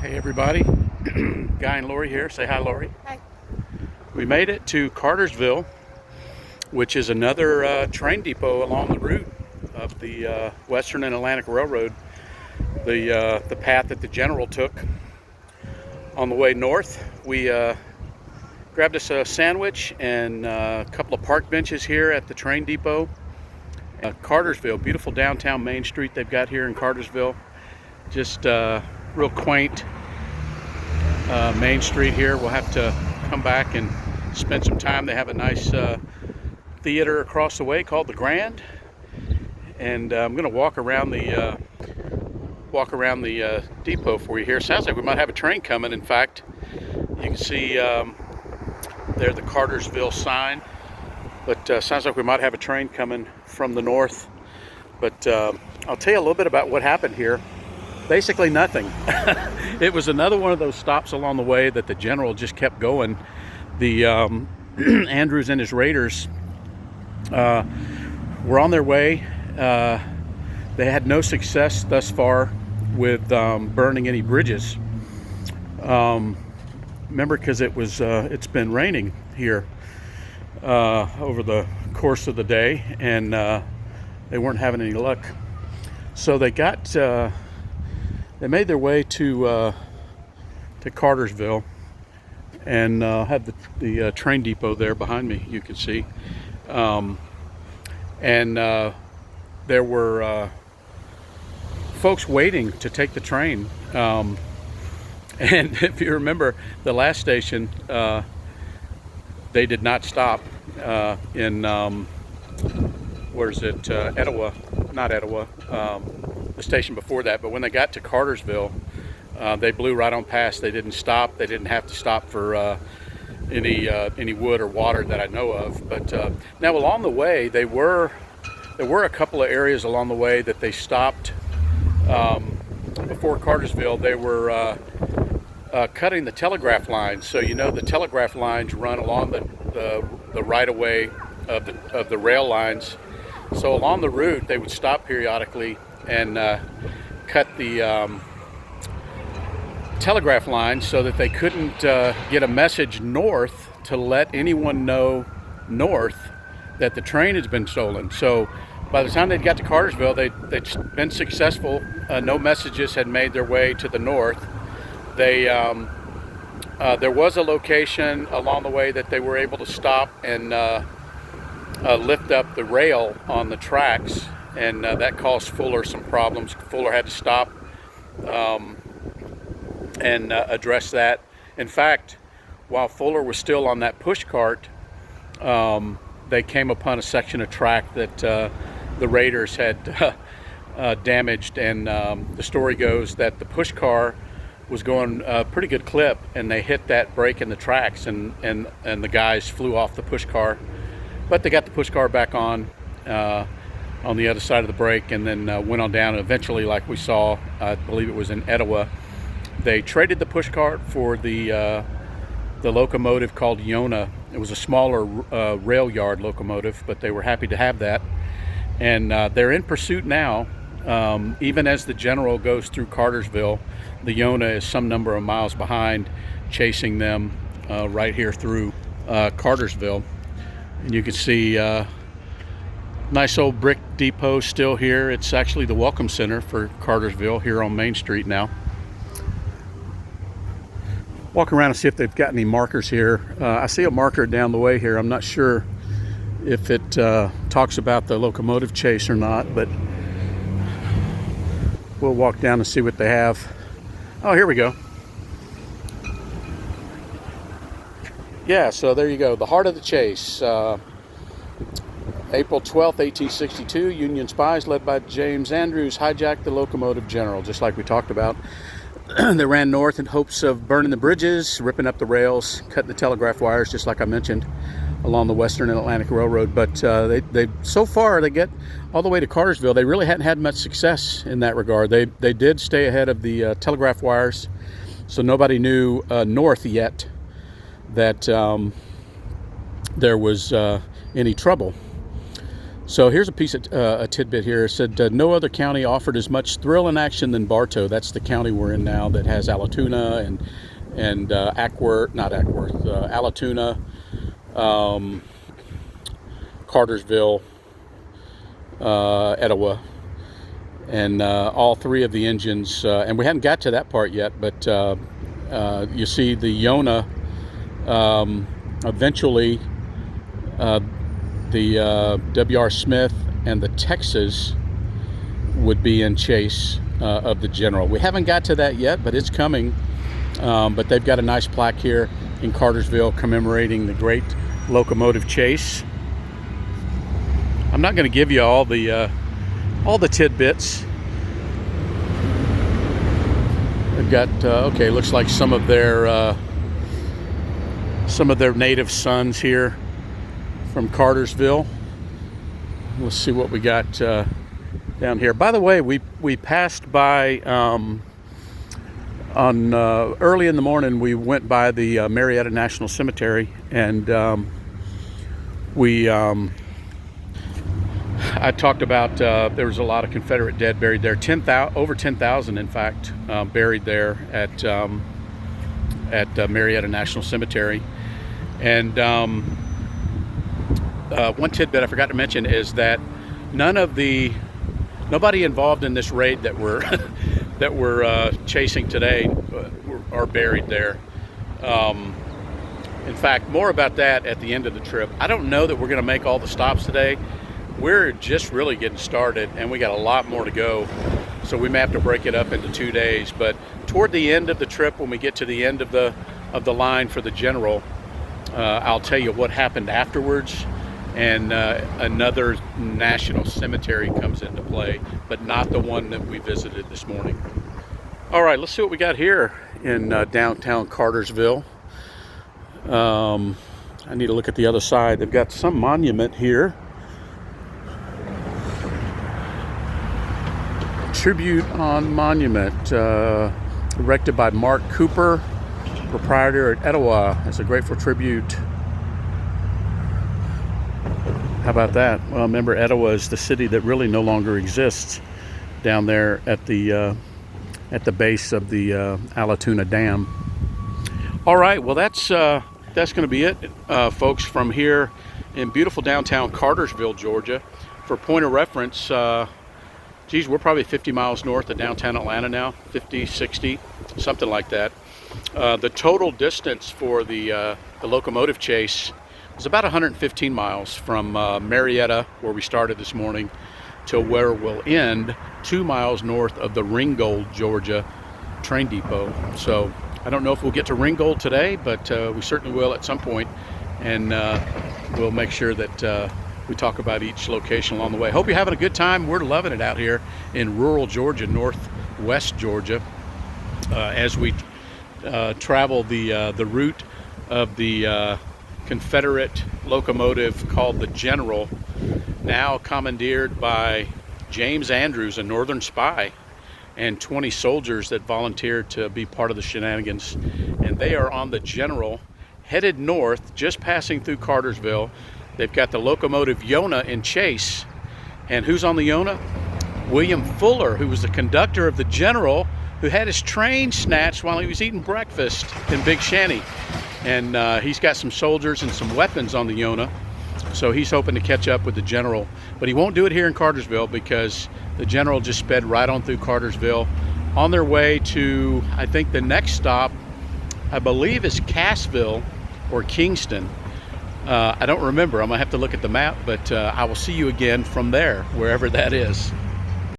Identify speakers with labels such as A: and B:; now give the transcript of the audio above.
A: Hey everybody, Guy and Lori here. Say hi, Lori.
B: Hi.
A: We made it to Cartersville, which is another train depot along the route of the Western and Atlantic Railroad. The path that the General took on the way north. We grabbed us a sandwich and a couple of park benches here at the train depot. Cartersville, beautiful downtown Main Street they've got here in Cartersville. Just real quaint Main Street here. We'll have to come back and spend some time. They have a nice theater across the way called the Grand, and I'm going to walk around the depot for you here. Sounds like we might have a train coming. In fact, you can see there the Cartersville sign, but sounds like we might have a train coming from the north. But I'll tell you a little bit about what happened here. Basically nothing. It was another one of those stops along the way that the General just kept going. The Andrews and his Raiders were on their way. They had no success thus far with burning any bridges. Remember, because it's been raining here over the course of the day, and they weren't having any luck. So they made their way to Cartersville, and had the train depot there behind me, you can see. And there were folks waiting to take the train. And if you remember, the last station, they did not stop in, where is it, Etowah, not Etowah, the station before that. But when they got to Cartersville, they blew right on past. They didn't stop. They didn't have to stop for any wood or water that I know of. But now along the way, there were a couple of areas along the way that they stopped before Cartersville. They were cutting the telegraph lines. So the telegraph lines run along the right of way of the rail lines. So along the route, they would stop periodically and cut the telegraph line so that they couldn't get a message north to let anyone know north that the train has been stolen. So by the time they got to Cartersville, they'd been successful. No messages had made their way to the north. There was a location along the way that they were able to stop and lift up the rail on the tracks, and that caused Fuller some problems. Fuller had to stop and address that. In fact, while Fuller was still on that push cart, they came upon a section of track that the Raiders had damaged, and the story goes that the push car was going a pretty good clip, and they hit that break in the tracks, and the guys flew off the push car. But they got the push car back on the other side of the break, and then went on down. And eventually, like we saw, I believe it was in Etowah, they traded the push cart for the locomotive called Yonah. It was a smaller rail yard locomotive, but they were happy to have that. And they're in pursuit now. Even as the General goes through Cartersville, the Yonah is some number of miles behind, chasing them right here through Cartersville. And you can see nice old brick depot still here. It's actually the Welcome Center for Cartersville here on Main Street now. Walk around and see if they've got any markers here. I see a marker down the way here. I'm not sure if it talks about the locomotive chase or not, but we'll walk down and see what they have. Oh, here we go. Yeah, so there you go. The heart of the chase. April 12th, 1862, Union spies led by James Andrews hijacked the Locomotive General, just like we talked about. They ran north in hopes of burning the bridges, ripping up the rails, cutting the telegraph wires, just like I mentioned, along the Western and Atlantic Railroad. But they so far, they get all the way to Cartersville. They really hadn't had much success in that regard. They did stay ahead of the telegraph wires, so nobody knew north yet that there was any trouble. So here's a piece of a tidbit here. It said no other county offered as much thrill and action than Bartow. That's the county we're in now that has Allatoona and Allatoona, Cartersville, Etowah, and all three of the engines. And we haven't got to that part yet, but you see the Yonah eventually. The W.R. Smith and the Texas would be in chase of the General. We haven't got to that yet, but it's coming. But they've got a nice plaque here in Cartersville commemorating the great locomotive chase. I'm not going to give you all the tidbits. They've got okay, looks like some of their native sons here from Cartersville. Let's see what we got down here. By the way, we passed by on early in the morning. We went by the Marietta National Cemetery, and I talked about there was a lot of Confederate dead buried there. Over 10,000, in fact, buried there at Marietta National Cemetery, and. One tidbit I forgot to mention is that nobody involved in this raid that we're chasing today are buried there. In fact, more about that at the end of the trip. I don't know that we're going to make all the stops today. We're just really getting started, and we got a lot more to go. So we may have to break it up into 2 days. But toward the end of the trip, when we get to the end of the line for the General, I'll tell you what happened afterwards. And another national cemetery comes into play, but not the one that we visited this morning. All right, let's see what we got here in downtown Cartersville. I need to look at the other side. They've got some monument here. Tribute on monument, erected by Mark Cooper, proprietor at Etowah. It's a grateful tribute. How about that? Well, remember, Etowah is the city that really no longer exists down there at the base of the Allatoona Dam. All right, well, that's going to be it, folks, from here in beautiful downtown Cartersville, Georgia. For point of reference, geez, we're probably 50 miles north of downtown Atlanta now, 50, 60, something like that. The total distance for the locomotive chase is about 115 miles from Marietta, where we started this morning, to where we'll end 2 miles north of the Ringgold, Georgia train depot. So I don't know if we'll get to Ringgold today, but we certainly will at some point, and we'll make sure that we talk about each location along the way. Hope you're having a good time. We're loving it out here in rural Georgia, northwest Georgia, as we travel the route of the Confederate locomotive called the General, now commandeered by James Andrews, a Northern spy, and 20 soldiers that volunteered to be part of the shenanigans. And they are on the General, headed north, just passing through Cartersville. They've got the locomotive Yonah in chase. And who's on the Yonah? William Fuller, who was the conductor of the General, who had his train snatched while he was eating breakfast in Big Shanty. And he's got some soldiers and some weapons on the Yonah, so he's hoping to catch up with the General. But he won't do it here in Cartersville, because the General just sped right on through Cartersville on their way to, I think the next stop, I believe, is Cassville or Kingston. I don't remember. I'm going to have to look at the map, but I will see you again from there, wherever that is.